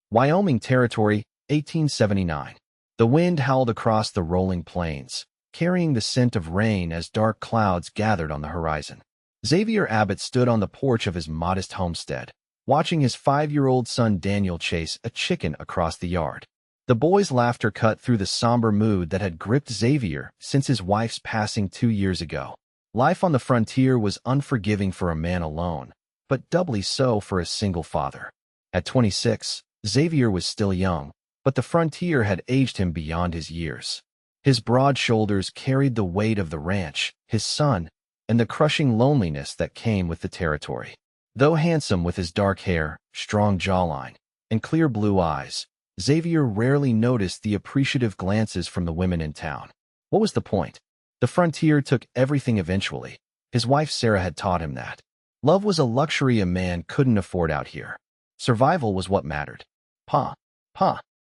Wyoming Territory, 1879. The wind howled across the rolling plains, carrying the scent of rain as dark clouds gathered on the horizon. Xavier Abbott stood on the porch of his modest homestead, watching his 5-year-old son Daniel chase a chicken across the yard. The boy's laughter cut through the somber mood that had gripped Xavier since his wife's passing 2 years ago. Life on the frontier was unforgiving for a man alone, but doubly so for a single father. At 26, Xavier was still young, but the frontier had aged him beyond his years. His broad shoulders carried the weight of the ranch, his son, and the crushing loneliness that came with the territory. Though handsome with his dark hair, strong jawline, and clear blue eyes, Xavier rarely noticed the appreciative glances from the women in town. What was the point? The frontier took everything eventually. His wife Sarah had taught him that. Love was a luxury a man couldn't afford out here. Survival was what mattered. Pa,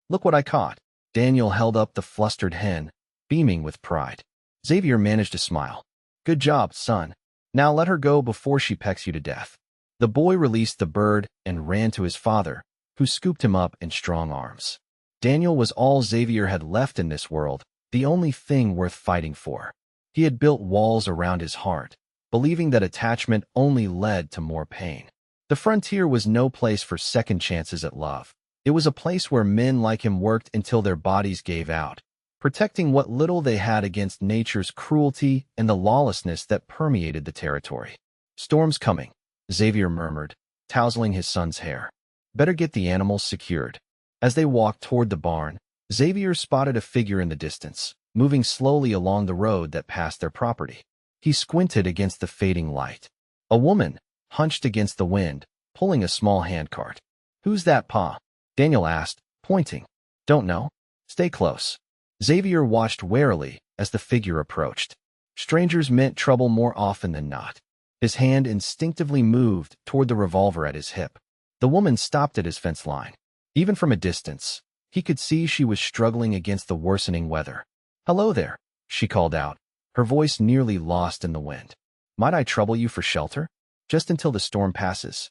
look what I caught. Daniel held up the flustered hen, beaming with pride. Xavier managed to smile. Good job, son. Now let her go before she pecks you to death. The boy released the bird and ran to his father, who scooped him up in strong arms. Daniel was all Xavier had left in this world, the only thing worth fighting for. He had built walls around his heart, believing that attachment only led to more pain. The frontier was no place for second chances at love. It was a place where men like him worked until their bodies gave out, protecting what little they had against nature's cruelty and the lawlessness that permeated the territory. Storm's coming, Xavier murmured, tousling his son's hair. Better get the animals secured. As they walked toward the barn, Xavier spotted a figure in the distance, moving slowly along the road that passed their property. He squinted against the fading light. A woman, hunched against the wind, pulling a small handcart. Who's that, Pa? Daniel asked, pointing. Don't know. Stay close. Xavier watched warily as the figure approached. Strangers meant trouble more often than not. His hand instinctively moved toward the revolver at his hip. The woman stopped at his fence line. Even from a distance, he could see she was struggling against the worsening weather. Hello there, she called out, her voice nearly lost in the wind. Might I trouble you for shelter? Just until the storm passes.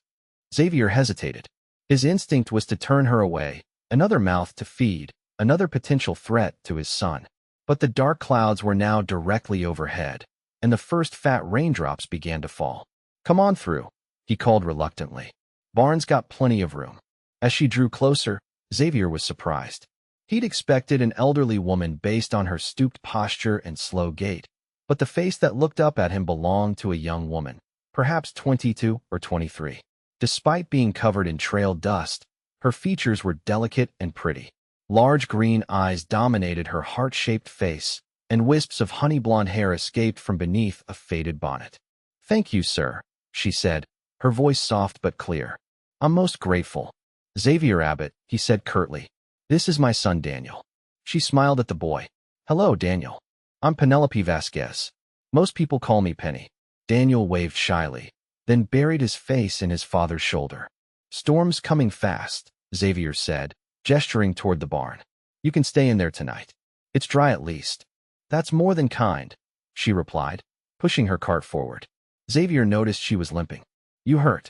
Xavier hesitated. His instinct was to turn her away, another mouth to feed, another potential threat to his son. But the dark clouds were now directly overhead, and the first fat raindrops began to fall. Come on through, he called reluctantly. Barn's got plenty of room. As she drew closer, Xavier was surprised. He'd expected an elderly woman based on her stooped posture and slow gait, but the face that looked up at him belonged to a young woman, perhaps 22 or 23. Despite being covered in trail dust, her features were delicate and pretty. Large green eyes dominated her heart-shaped face, and wisps of honey-blonde hair escaped from beneath a faded bonnet. Thank you, sir, she said, her voice soft but clear. I'm most grateful. Xavier Abbott, he said curtly. This is my son Daniel. She smiled at the boy. Hello, Daniel. I'm Penelope Vasquez. Most people call me Penny. Daniel waved shyly, then buried his face in his father's shoulder. Storm's coming fast, Xavier said, gesturing toward the barn. You can stay in there tonight. It's dry at least. That's more than kind, she replied, pushing her cart forward. Xavier noticed she was limping. You hurt?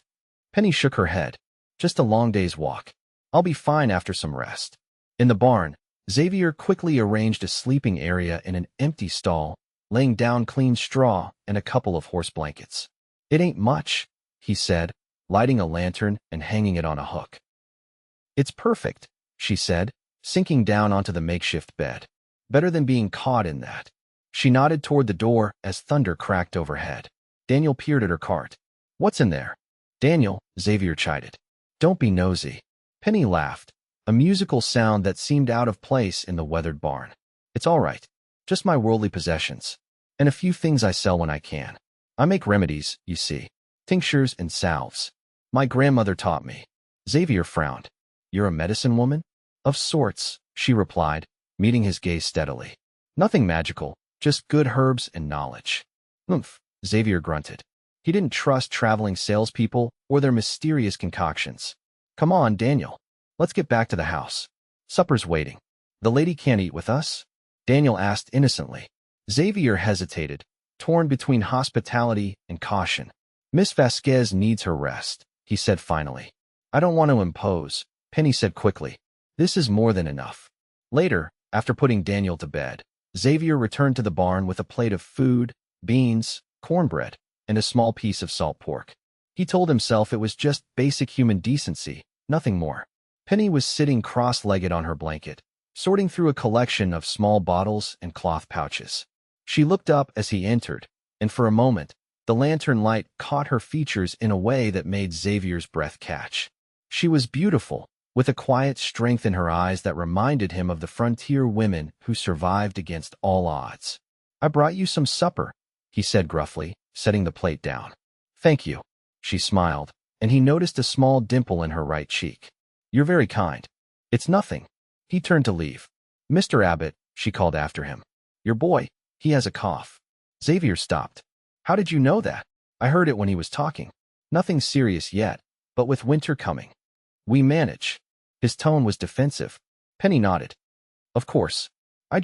Penny shook her head. Just a long day's walk. I'll be fine after some rest. In the barn, Xavier quickly arranged a sleeping area in an empty stall, laying down clean straw and a couple of horse blankets. It ain't much, he said, lighting a lantern and hanging it on a hook. It's perfect, she said, sinking down onto the makeshift bed. Better than being caught in that. She nodded toward the door as thunder cracked overhead. Daniel peered at her cart. What's in there? Daniel, Xavier chided. Don't be nosy. Penny laughed, a musical sound that seemed out of place in the weathered barn. It's all right. Just my worldly possessions. And a few things I sell when I can. I make remedies, you see. Tinctures and salves. My grandmother taught me. Xavier frowned. You're a medicine woman? Of sorts, she replied, meeting his gaze steadily. Nothing magical, just good herbs and knowledge. Oomph, Xavier grunted. He didn't trust traveling salespeople or their mysterious concoctions. Come on, Daniel. Let's get back to the house. Supper's waiting. The lady can't eat with us? Daniel asked innocently. Xavier hesitated, torn between hospitality and caution. Miss Vasquez needs her rest, he said finally. I don't want to impose, Penny said quickly. This is more than enough. Later, after putting Daniel to bed, Xavier returned to the barn with a plate of food, beans, cornbread, and a small piece of salt pork. He told himself it was just basic human decency, nothing more. Penny was sitting cross-legged on her blanket, sorting through a collection of small bottles and cloth pouches. She looked up as he entered, and for a moment, the lantern light caught her features in a way that made Xavier's breath catch. She was beautiful, with a quiet strength in her eyes that reminded him of the frontier women who survived against all odds. I brought you some supper, he said gruffly, setting the plate down. Thank you. She smiled, and he noticed a small dimple in her right cheek. You're very kind. It's nothing. He turned to leave. Mr. Abbott, she called after him. Your boy, he has a cough. Xavier stopped. How did you know that? I heard it when he was talking. Nothing serious yet, but with winter coming. We manage. His tone was defensive. Penny nodded. Of course. I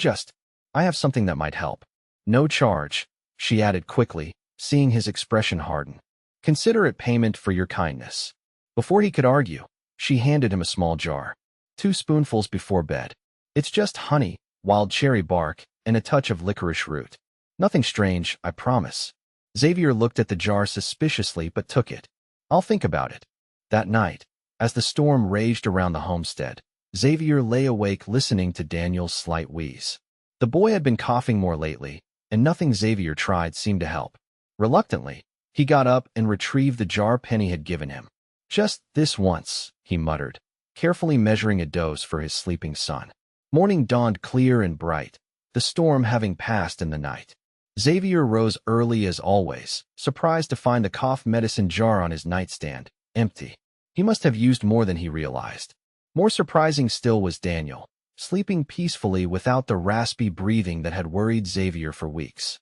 have something that might help. No charge, she added quickly, seeing his expression harden. Consider it payment for your kindness. Before he could argue, she handed him a small jar. 2 spoonfuls before bed. It's just honey, wild cherry bark, and a touch of licorice root. Nothing strange, I promise. Xavier looked at the jar suspiciously but took it. I'll think about it. That night, as the storm raged around the homestead, Xavier lay awake listening to Daniel's slight wheeze. The boy had been coughing more lately, and nothing Xavier tried seemed to help. Reluctantly, he got up and retrieved the jar Penny had given him. Just this once, he muttered, carefully measuring a dose for his sleeping son. Morning dawned clear and bright, the storm having passed in the night. Xavier rose early as always, surprised to find the cough medicine jar on his nightstand, empty. He must have used more than he realized. More surprising still was Daniel, sleeping peacefully without the raspy breathing that had worried Xavier for weeks.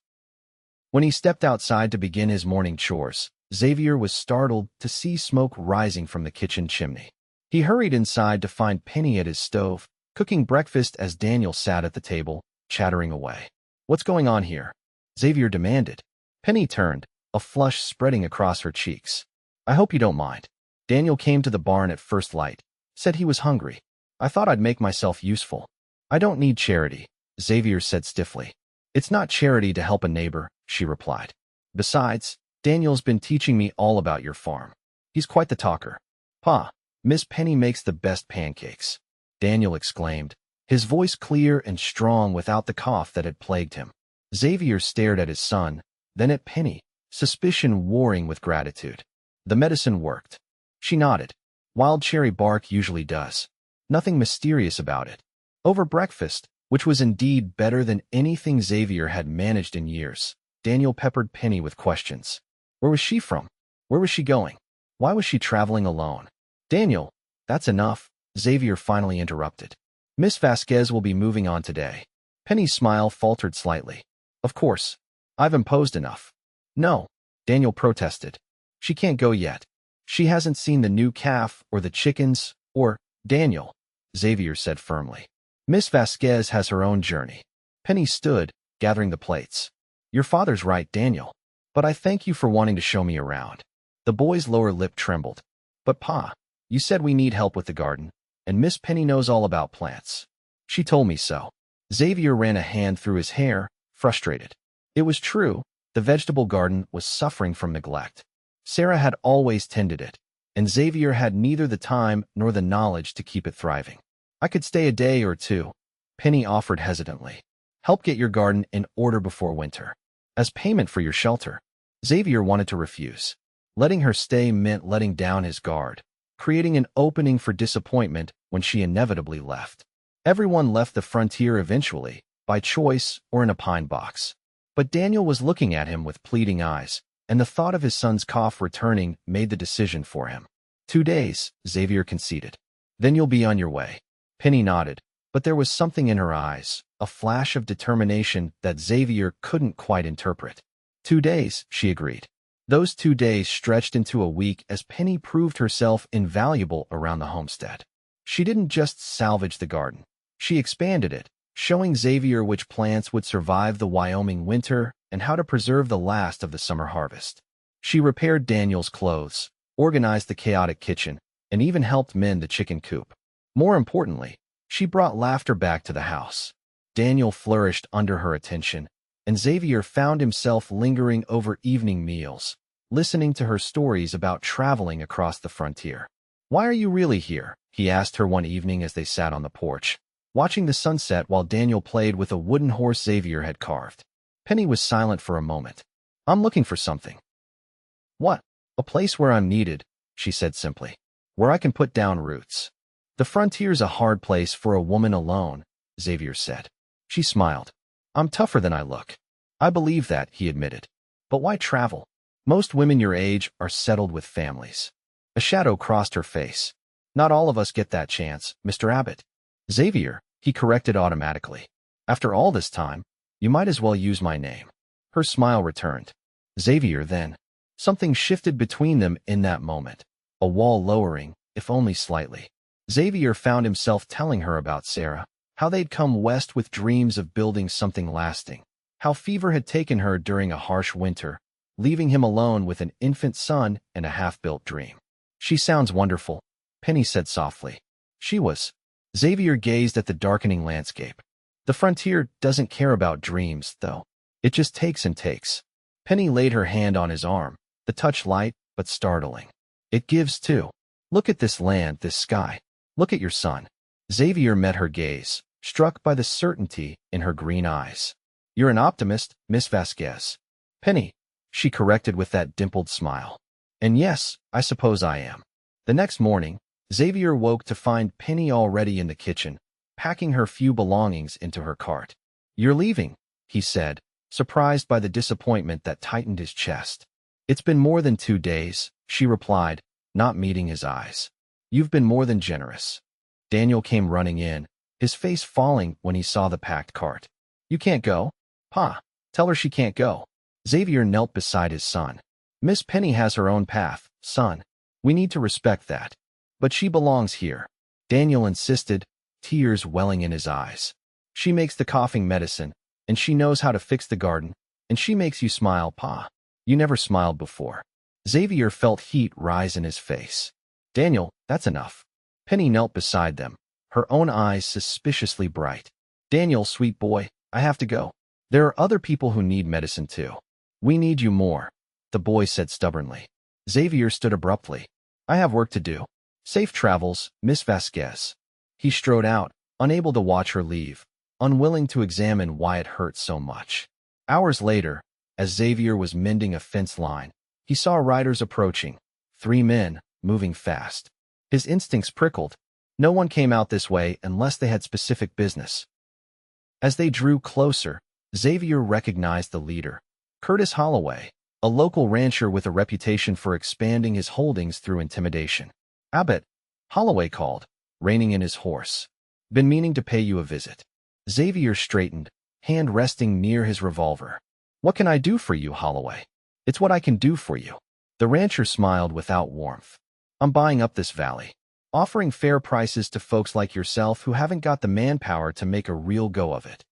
When he stepped outside to begin his morning chores, Xavier was startled to see smoke rising from the kitchen chimney. He hurried inside to find Penny at his stove, cooking breakfast as Daniel sat at the table, chattering away. What's going on here? Xavier demanded. Penny turned, a flush spreading across her cheeks. I hope you don't mind. Daniel came to the barn at first light, said he was hungry. I thought I'd make myself useful. I don't need charity, Xavier said stiffly. It's not charity to help a neighbor, she replied. Besides, Daniel's been teaching me all about your farm. He's quite the talker. Pa, Miss Penny makes the best pancakes, Daniel exclaimed, his voice clear and strong without the cough that had plagued him. Xavier stared at his son, then at Penny, suspicion warring with gratitude. The medicine worked. She nodded. Wild cherry bark usually does. Nothing mysterious about it. Over breakfast, which was indeed better than anything Xavier had managed in years, Daniel peppered Penny with questions. Where was she from? Where was she going? Why was she traveling alone? Daniel, that's enough, Xavier finally interrupted. Miss Vasquez will be moving on today. Penny's smile faltered slightly. Of course. I've imposed enough. No, Daniel protested. She can't go yet. She hasn't seen the new calf or the chickens or Daniel, Xavier said firmly. Miss Vasquez has her own journey. Penny stood, gathering the plates. Your father's right, Daniel. But I thank you for wanting to show me around. The boy's lower lip trembled. But Pa, you said we need help with the garden, and Miss Penny knows all about plants. She told me so. Xavier ran a hand through his hair, frustrated. It was true, the vegetable garden was suffering from neglect. Sarah had always tended it, and Xavier had neither the time nor the knowledge to keep it thriving. I could stay a day or two, Penny offered hesitantly. Help get your garden in order before winter. As payment for your shelter. Xavier wanted to refuse. Letting her stay meant letting down his guard, creating an opening for disappointment when she inevitably left. Everyone left the frontier eventually, by choice or in a pine box. But Daniel was looking at him with pleading eyes, and the thought of his son's cough returning made the decision for him. 2 days, Xavier conceded. Then you'll be on your way. Penny nodded, but there was something in her eyes, a flash of determination that Xavier couldn't quite interpret. 2 days, she agreed. Those 2 days stretched into a week as Penny proved herself invaluable around the homestead. She didn't just salvage the garden. She expanded it, showing Xavier which plants would survive the Wyoming winter and how to preserve the last of the summer harvest. She repaired Daniel's clothes, organized the chaotic kitchen, and even helped mend the chicken coop. More importantly, she brought laughter back to the house. Daniel flourished under her attention, and Xavier found himself lingering over evening meals, listening to her stories about traveling across the frontier. "Why are you really here?" he asked her one evening as they sat on the porch, watching the sunset while Daniel played with a wooden horse Xavier had carved. Penny was silent for a moment. "I'm looking for something." "What?" "A place where I'm needed," she said simply. "Where I can put down roots." "The frontier's a hard place for a woman alone," Xavier said. She smiled. "I'm tougher than I look." "I believe that," he admitted. "But why travel? Most women your age are settled with families." A shadow crossed her face. "Not all of us get that chance, Mr. Abbott." "Xavier," he corrected automatically. "After all this time, you might as well use my name." Her smile returned. "Xavier, then." Something shifted between them in that moment, a wall lowering, if only slightly. Xavier found himself telling her about Sarah, how they'd come west with dreams of building something lasting, how fever had taken her during a harsh winter, leaving him alone with an infant son and a half-built dream. "She sounds wonderful," Penny said softly. She was. Xavier gazed at the darkening landscape. "The frontier doesn't care about dreams, though. It just takes and takes." Penny laid her hand on his arm, the touch light but startling. "It gives, too. Look at this land, this sky. Look at your son." Xavier met her gaze, struck by the certainty in her green eyes. "You're an optimist, Miss Vasquez." "Penny," she corrected with that dimpled smile. "And yes, I suppose I am." The next morning, Xavier woke to find Penny already in the kitchen, packing her few belongings into her cart. "You're leaving," he said, surprised by the disappointment that tightened his chest. "It's been more than 2 days," she replied, not meeting his eyes. "You've been more than generous." Daniel came running in, his face falling when he saw the packed cart. "You can't go?" "Pa, tell her she can't go." Xavier knelt beside his son. "Miss Penny has her own path, son. We need to respect that. But she belongs here," Daniel insisted, tears welling in his eyes. "She makes the coughing medicine, and she knows how to fix the garden, and she makes you smile, Pa. You never smiled before." Xavier felt heat rise in his face. "Daniel, that's enough." Penny knelt beside them, her own eyes suspiciously bright. "Daniel, sweet boy, I have to go. There are other people who need medicine too." "We need you more," the boy said stubbornly. Xavier stood abruptly. "I have work to do. Safe travels, Miss Vasquez." He strode out, unable to watch her leave, unwilling to examine why it hurt so much. Hours later, as Xavier was mending a fence line, he saw riders approaching, 3 men, moving fast. His instincts prickled. No one came out this way unless they had specific business. As they drew closer, Xavier recognized the leader, Curtis Holloway, a local rancher with a reputation for expanding his holdings through intimidation. "Abbott," Holloway called, reining in his horse. "Been meaning to pay you a visit." Xavier straightened, hand resting near his revolver. "What can I do for you, Holloway?" "It's what I can do for you." The rancher smiled without warmth. "I'm buying up this valley, offering fair prices to folks like yourself who haven't got the manpower to make a real go of it."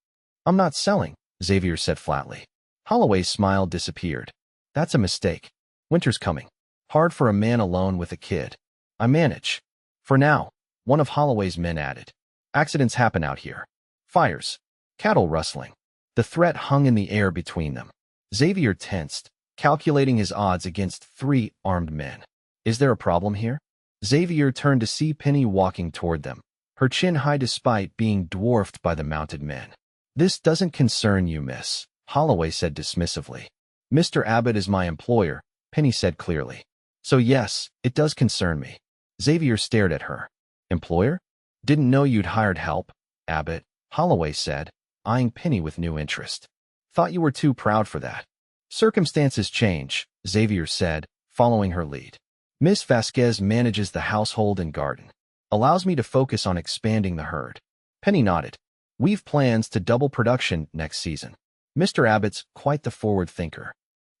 "I'm not selling," Xavier said flatly. Holloway's smile disappeared. "That's a mistake. Winter's coming. Hard for a man alone with a kid. I manage. For now," one of Holloway's men added. "Accidents happen out here. Fires. Cattle rustling." The threat hung in the air between them. Xavier tensed, calculating his odds against 3 armed men. "Is there a problem here?" Xavier turned to see Penny walking toward them, her chin high despite being dwarfed by the mounted men. "This doesn't concern you, miss," Holloway said dismissively. "Mr. Abbott is my employer," Penny said clearly. "So yes, it does concern me." Xavier stared at her. "Employer? Didn't know you'd hired help, Abbott," Holloway said, eyeing Penny with new interest. "Thought you were too proud for that." "Circumstances change," Xavier said, following her lead. "Miss Vasquez manages the household and garden. Allows me to focus on expanding the herd." Penny nodded. "We've plans to double production next season. Mr. Abbott's quite the forward thinker."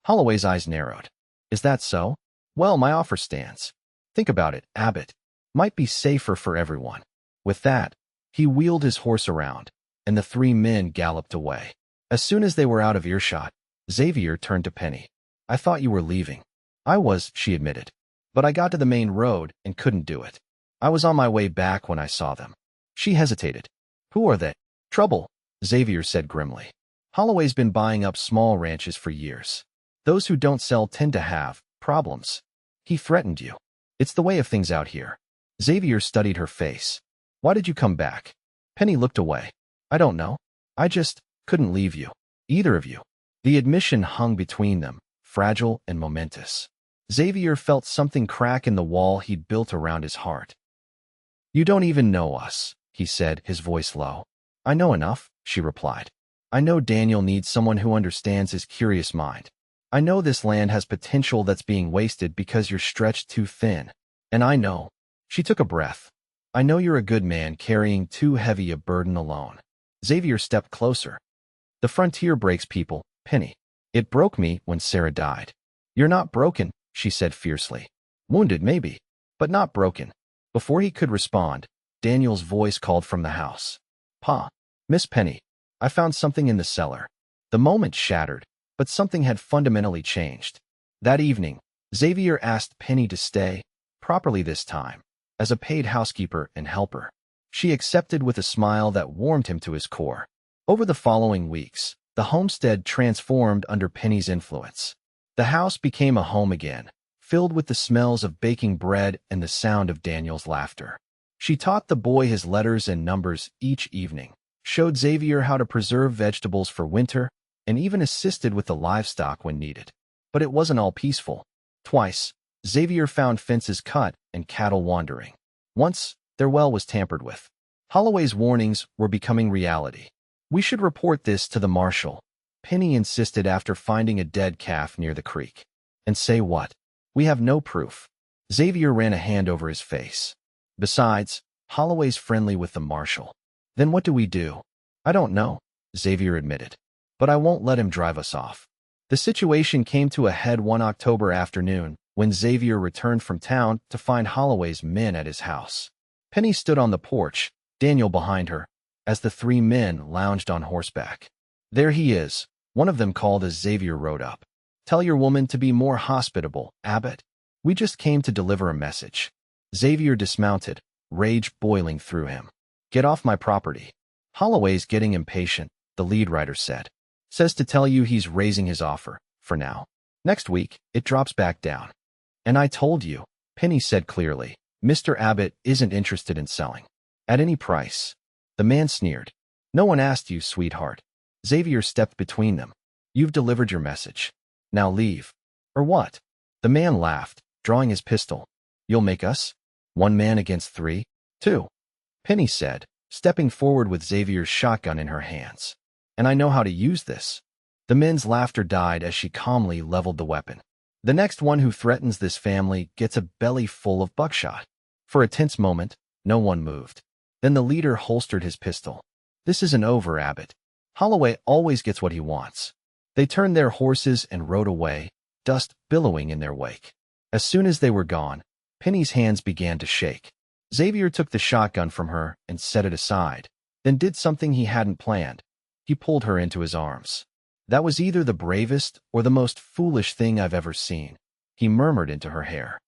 Holloway's eyes narrowed. "Is that so? Well, my offer stands. Think about it, Abbott. Might be safer for everyone." With that, he wheeled his horse around, and the 3 men galloped away. As soon as they were out of earshot, Xavier turned to Penny. "I thought you were leaving." "I was," she admitted. but I got to the main road and couldn't do it. I was on my way back when I saw them." She hesitated. "Who are they?" "Trouble," Xavier said grimly. "Holloway's been buying up small ranches for years. Those who don't sell tend to have problems. He threatened you. It's the way of things out here." Xavier studied her face. "Why did you come back?" Penny looked away. "I don't know. I just couldn't leave you. Either of you." The admission hung between them, fragile and momentous. Xavier felt something crack in the wall he'd built around his heart. "You don't even know us," he said, his voice low. "I know enough," she replied. "I know Daniel needs someone who understands his curious mind. I know this land has potential that's being wasted because you're stretched too thin. And I know," she took a breath, "I know you're a good man carrying too heavy a burden alone." Xavier stepped closer. "The frontier breaks people, Penny. It broke me when Sarah died." "You're not broken," she said fiercely. "Wounded, maybe, but not broken." Before he could respond, Daniel's voice called from the house. "Pa, Miss Penny, I found something in the cellar." The moment shattered, but something had fundamentally changed. That evening, Xavier asked Penny to stay, properly this time, as a paid housekeeper and helper. She accepted with a smile that warmed him to his core. Over the following weeks, the homestead transformed under Penny's influence. The house became a home again, filled with the smells of baking bread and the sound of Daniel's laughter. She taught the boy his letters and numbers each evening, showed Xavier how to preserve vegetables for winter, and even assisted with the livestock when needed. But it wasn't all peaceful. Twice, Xavier found fences cut and cattle wandering. Once, their well was tampered with. Holloway's warnings were becoming reality. "We should report this to the marshal," Penny insisted after finding a dead calf near the creek. "And say what? We have no proof." Xavier ran a hand over his face. "Besides, Holloway's friendly with the marshal." "Then what do we do?" "I don't know," Xavier admitted. "But I won't let him drive us off." The situation came to a head one October afternoon when Xavier returned from town to find Holloway's men at his house. Penny stood on the porch, Daniel behind her, as the three men lounged on horseback. "There he is," one of them called as Xavier rode up. "Tell your woman to be more hospitable, Abbott. We just came to deliver a message." Xavier dismounted, rage boiling through him. "Get off my property." "Holloway's getting impatient," the lead writer said. "Says to tell you he's raising his offer, for now. Next week, it drops back down." "And I told you," Penny said clearly, "Mr. Abbott isn't interested in selling. At any price." The man sneered. "No one asked you, sweetheart." Xavier stepped between them. "You've delivered your message. Now leave." "Or what?" The man laughed, drawing his pistol. "You'll make us? One man against three?" "Two," Penny said, stepping forward with Xavier's shotgun in her hands. "And I know how to use this." The men's laughter died as she calmly leveled the weapon. "The next one who threatens this family gets a belly full of buckshot." For a tense moment, no one moved. Then the leader holstered his pistol. "This isn't over, Abbott. Holloway always gets what he wants." They turned their horses and rode away, dust billowing in their wake. As soon as they were gone, Penny's hands began to shake. Xavier took the shotgun from her and set it aside, then did something he hadn't planned. He pulled her into his arms. "That was either the bravest or the most foolish thing I've ever seen," he murmured into her hair.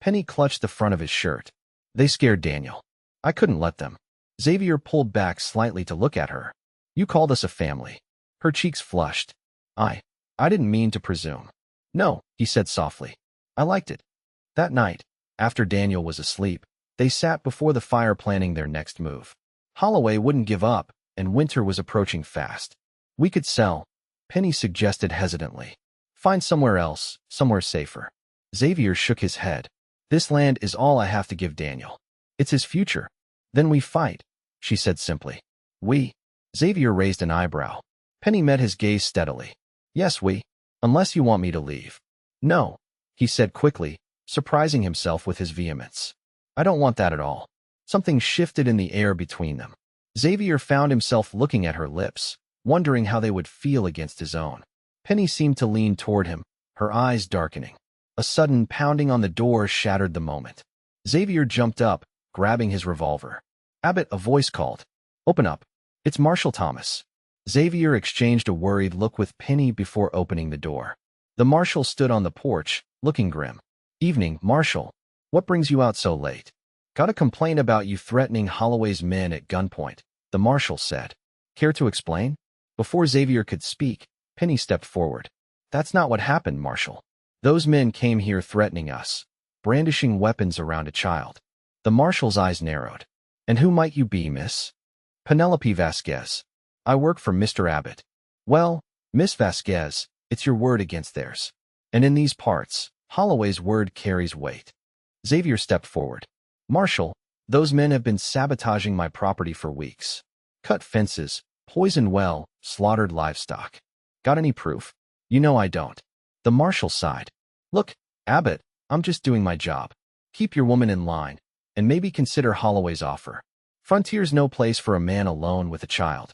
Penny clutched the front of his shirt. "They scared Daniel. I couldn't let them." Xavier pulled back slightly to look at her. "You called us a family." Her cheeks flushed. I didn't mean to presume." "No," he said softly. "I liked it." That night, after Daniel was asleep, they sat before the fire planning their next move. Holloway wouldn't give up, and winter was approaching fast. "We could sell," Penny suggested hesitantly. "Find somewhere else, somewhere safer." Xavier shook his head. "This land is all I have to give Daniel. It's his future." "Then we fight," she said simply. "We?" Xavier raised an eyebrow. Penny met his gaze steadily. "Yes, we. Unless you want me to leave." "No," he said quickly, surprising himself with his vehemence. "I don't want that at all." Something shifted in the air between them. Xavier found himself looking at her lips, wondering how they would feel against his own. Penny seemed to lean toward him, her eyes darkening. A sudden pounding on the door shattered the moment. Xavier jumped up, grabbing his revolver. "Abbott," a voice called. "Open up. It's Marshal Thomas." Xavier exchanged a worried look with Penny before opening the door. The marshal stood on the porch, looking grim. Evening, Marshall. What brings you out so late? Got a complaint about you threatening Holloway's men at gunpoint, the marshal said. Care to explain? Before Xavier could speak, Penny stepped forward. That's not what happened, Marshal. Those men came here threatening us, brandishing weapons around a child. The marshal's eyes narrowed. And who might you be, miss? Penelope Vasquez. I work for Mr. Abbott. Well, Miss Vasquez, it's your word against theirs. And in these parts, Holloway's word carries weight. Xavier stepped forward. Marshal, those men have been sabotaging my property for weeks. Cut fences, poisoned well, slaughtered livestock. Got any proof? You know I don't. The marshal sighed. Look, Abbott, I'm just doing my job. Keep your woman in line, and maybe consider Holloway's offer. Frontier's no place for a man alone with a child.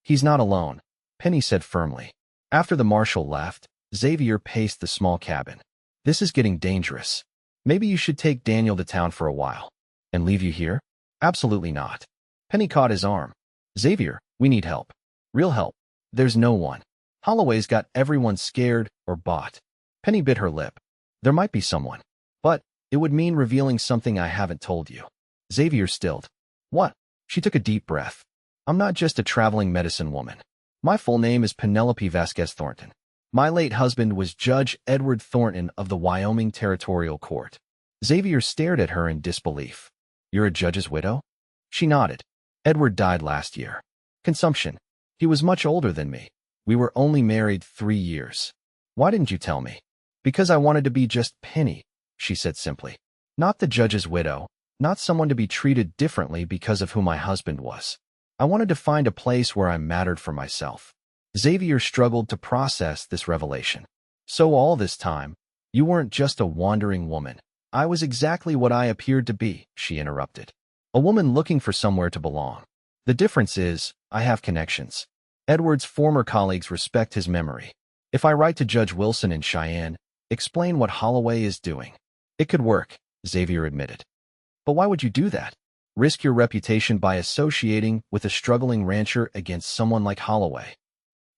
He's not alone, Penny said firmly. After the marshal left, Xavier paced the small cabin. This is getting dangerous. Maybe you should take Daniel to town for a while. And leave you here? Absolutely not. Penny caught his arm. Xavier, we need help. Real help. There's no one. Holloway's got everyone scared or bought. Penny bit her lip. There might be someone. But it would mean revealing something I haven't told you. Xavier stilled. What? She took a deep breath. I'm not just a traveling medicine woman. My full name is Penelope Vasquez Thornton. My late husband was Judge Edward Thornton of the Wyoming Territorial Court. Xavier stared at her in disbelief. You're a judge's widow? She nodded. Edward died last year. Consumption. He was much older than me. We were only married 3 years. Why didn't you tell me? Because I wanted to be just Penny, she said simply. Not the judge's widow, not someone to be treated differently because of who my husband was. I wanted to find a place where I mattered for myself. Xavier struggled to process this revelation. So all this time, you weren't just a wandering woman. I was exactly what I appeared to be, she interrupted. A woman looking for somewhere to belong. The difference is, I have connections. Edward's former colleagues respect his memory. If I write to Judge Wilson in Cheyenne, explain what Holloway is doing. It could work, Xavier admitted. But why would you do that? Risk your reputation by associating with a struggling rancher against someone like Holloway.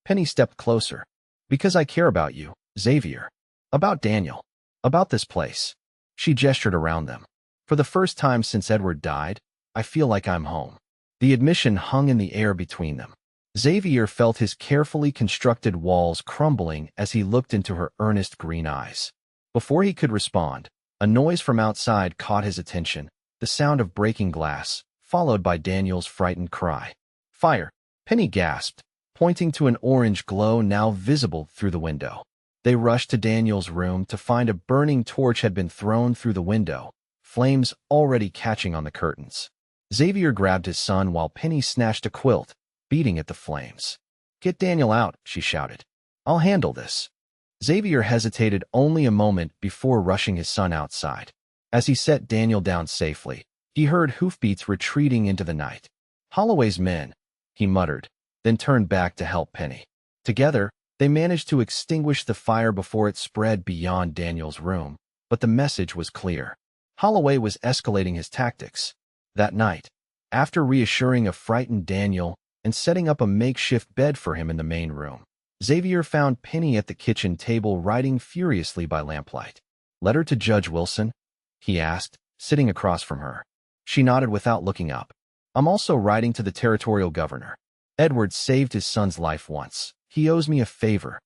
Penny stepped closer. Because I care about you, Xavier. About Daniel. About this place. She gestured around them. For the first time since Edward died, I feel like I'm home. The admission hung in the air between them. Xavier felt his carefully constructed walls crumbling as he looked into her earnest green eyes. Before he could respond, a noise from outside caught his attention, the sound of breaking glass, followed by Daniel's frightened cry. Fire! Penny gasped, pointing to an orange glow now visible through the window. They rushed to Daniel's room to find a burning torch had been thrown through the window, flames already catching on the curtains. Xavier grabbed his son while Penny snatched a quilt, beating at the flames. Get Daniel out, she shouted. I'll handle this. Xavier hesitated only a moment before rushing his son outside. As he set Daniel down safely, he heard hoofbeats retreating into the night. Holloway's men, he muttered, then turned back to help Penny. Together, they managed to extinguish the fire before it spread beyond Daniel's room, but the message was clear. Holloway was escalating his tactics. That night, after reassuring a frightened Daniel and setting up a makeshift bed for him in the main room, Xavier found Penny at the kitchen table writing furiously by lamplight. Letter to Judge Wilson? He asked, sitting across from her. She nodded without looking up. I'm also writing to the territorial governor. Edward saved his son's life once. He owes me a favor.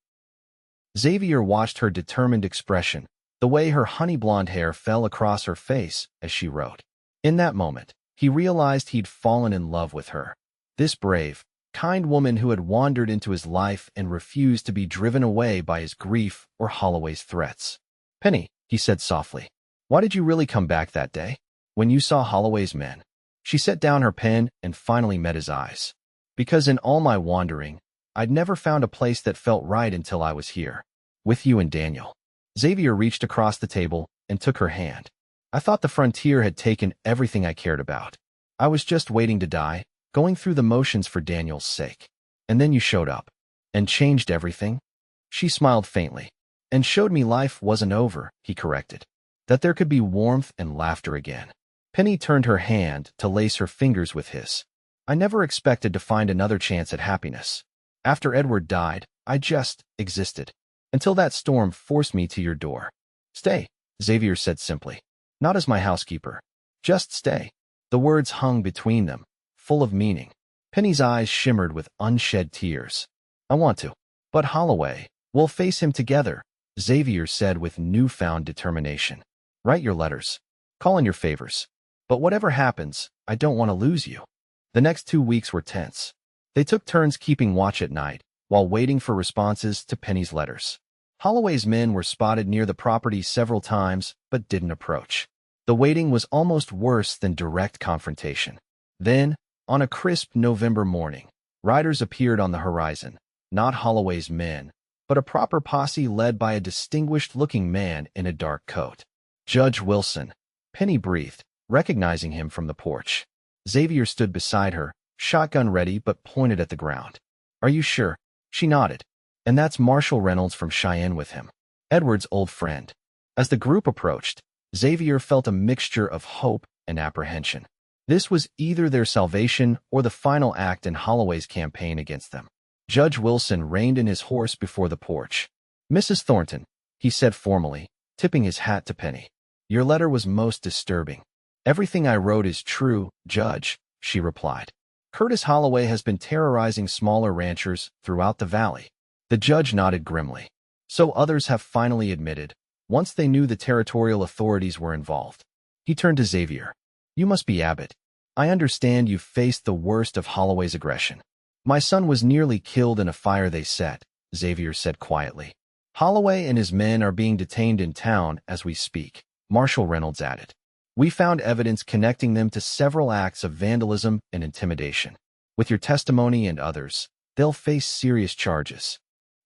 Xavier watched her determined expression, the way her honey-blonde hair fell across her face as she wrote. In that moment, he realized he'd fallen in love with her. This brave, kind woman who had wandered into his life and refused to be driven away by his grief or Holloway's threats. Penny, he said softly, why did you really come back that day? When you saw Holloway's men? She set down her pen and finally met his eyes. Because in all my wandering, I'd never found a place that felt right until I was here. With you and Daniel. Xavier reached across the table and took her hand. I thought the frontier had taken everything I cared about. I was just waiting to die, going through the motions for Daniel's sake. And then you showed up. And changed everything? She smiled faintly. And showed me life wasn't over, he corrected. That there could be warmth and laughter again. Penny turned her hand to lace her fingers with his. I never expected to find another chance at happiness. After Edward died, I just existed. Until that storm forced me to your door. Stay, Xavier said simply. Not as my housekeeper. Just stay. The words hung between them, full of meaning. Penny's eyes shimmered with unshed tears. I want to. But Holloway, we'll face him together, Xavier said with newfound determination. Write your letters. Call in your favors. But whatever happens, I don't want to lose you. The next 2 weeks were tense. They took turns keeping watch at night, while waiting for responses to Penny's letters. Holloway's men were spotted near the property several times, but didn't approach. The waiting was almost worse than direct confrontation. Then, on a crisp November morning, riders appeared on the horizon, not Holloway's men, but a proper posse led by a distinguished-looking man in a dark coat. Judge Wilson. Penny breathed, recognizing him from the porch. Xavier stood beside her, shotgun ready but pointed at the ground. Are you sure? She nodded. And that's Marshal Reynolds from Cheyenne with him, Edward's old friend. As the group approached, Xavier felt a mixture of hope and apprehension. This was either their salvation or the final act in Holloway's campaign against them. Judge Wilson reined in his horse before the porch. Mrs. Thornton, he said formally, tipping his hat to Penny. Your letter was most disturbing. Everything I wrote is true, Judge, she replied. Curtis Holloway has been terrorizing smaller ranchers throughout the valley. The judge nodded grimly. So others have finally admitted, once they knew the territorial authorities were involved. He turned to Xavier. You must be Abbott. I understand you faced the worst of Holloway's aggression. My son was nearly killed in a fire they set, Xavier said quietly. Holloway and his men are being detained in town as we speak, Marshal Reynolds added. We found evidence connecting them to several acts of vandalism and intimidation. With your testimony and others, they'll face serious charges.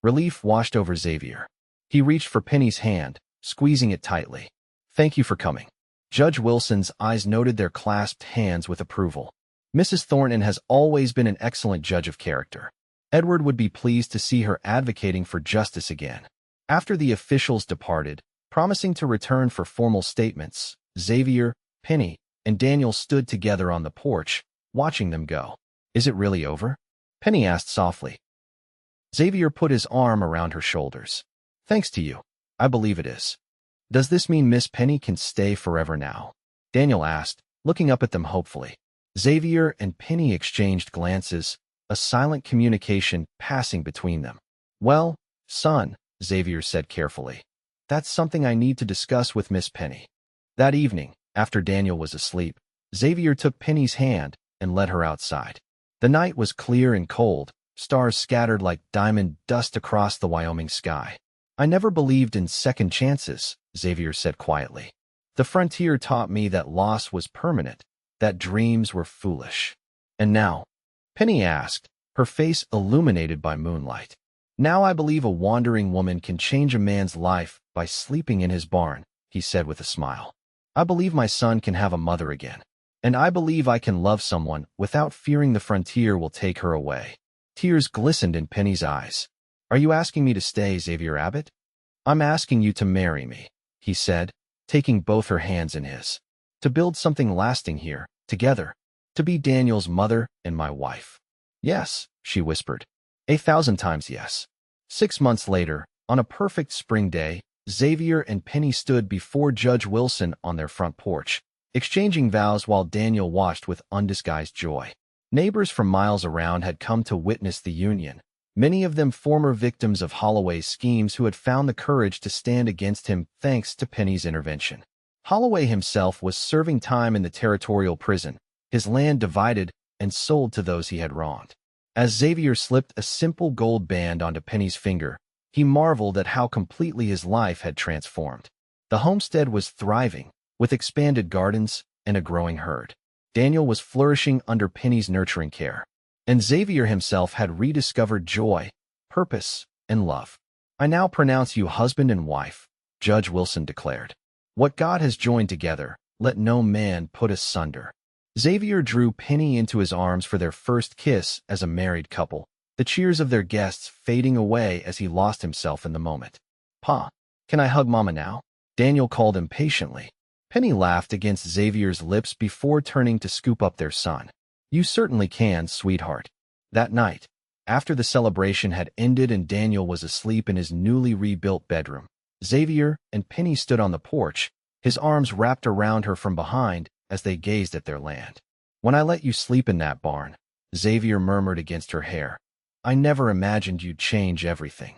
Relief washed over Xavier. He reached for Penny's hand, squeezing it tightly. Thank you for coming. Judge Wilson's eyes noted their clasped hands with approval. Mrs. Thornton has always been an excellent judge of character. Edward would be pleased to see her advocating for justice again. After the officials departed, promising to return for formal statements, Xavier, Penny, and Daniel stood together on the porch, watching them go. Is it really over? Penny asked softly. Xavier put his arm around her shoulders. Thanks to you. I believe it is. Does this mean Miss Penny can stay forever now? Daniel asked, looking up at them hopefully. Xavier and Penny exchanged glances, a silent communication passing between them. Well, son, Xavier said carefully. That's something I need to discuss with Miss Penny. That evening, after Daniel was asleep, Xavier took Penny's hand and led her outside. The night was clear and cold, stars scattered like diamond dust across the Wyoming sky. I never believed in second chances, Xavier said quietly. The frontier taught me that loss was permanent, that dreams were foolish. And now? Penny asked, her face illuminated by moonlight. Now I believe a wandering woman can change a man's life by sleeping in his barn, he said with a smile. I believe my son can have a mother again. And I believe I can love someone without fearing the frontier will take her away. Tears glistened in Penny's eyes. Are you asking me to stay, Xavier Abbott? I'm asking you to marry me, he said, taking both her hands in his. To build something lasting here, together. To be Daniel's mother and my wife. Yes, she whispered. 1,000 times yes. 6 months later, on a perfect spring day, Xavier and Penny stood before Judge Wilson on their front porch, exchanging vows while Daniel watched with undisguised joy. Neighbors from miles around had come to witness the union, many of them former victims of Holloway's schemes who had found the courage to stand against him thanks to Penny's intervention. Holloway himself was serving time in the territorial prison, his land divided and sold to those he had wronged. As Xavier slipped a simple gold band onto Penny's finger, he marveled at how completely his life had transformed. The homestead was thriving, with expanded gardens and a growing herd. Daniel was flourishing under Penny's nurturing care, and Xavier himself had rediscovered joy, purpose, and love. I now pronounce you husband and wife, Judge Wilson declared. What God has joined together, let no man put asunder. Xavier drew Penny into his arms for their first kiss as a married couple, the cheers of their guests fading away as he lost himself in the moment. Pa, can I hug Mama now? Daniel called impatiently. Penny laughed against Xavier's lips before turning to scoop up their son. You certainly can, sweetheart. That night, after the celebration had ended and Daniel was asleep in his newly rebuilt bedroom, Xavier and Penny stood on the porch, his arms wrapped around her from behind as they gazed at their land. "When I let you sleep in that barn," Xavier murmured against her hair, "I never imagined you'd change everything."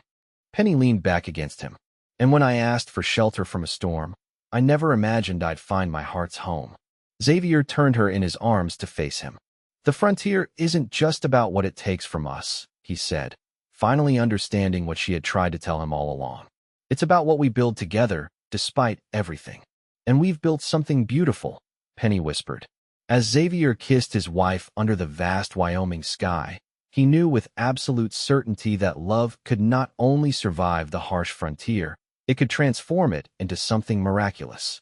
Penny leaned back against him. "And when I asked for shelter from a storm, I never imagined I'd find my heart's home." Xavier turned her in his arms to face him. "The frontier isn't just about what it takes from us," he said, finally understanding what she had tried to tell him all along. "It's about what we build together, despite everything." "And we've built something beautiful," Penny whispered. As Xavier kissed his wife under the vast Wyoming sky, he knew with absolute certainty that love could not only survive the harsh frontier, it could transform it into something miraculous.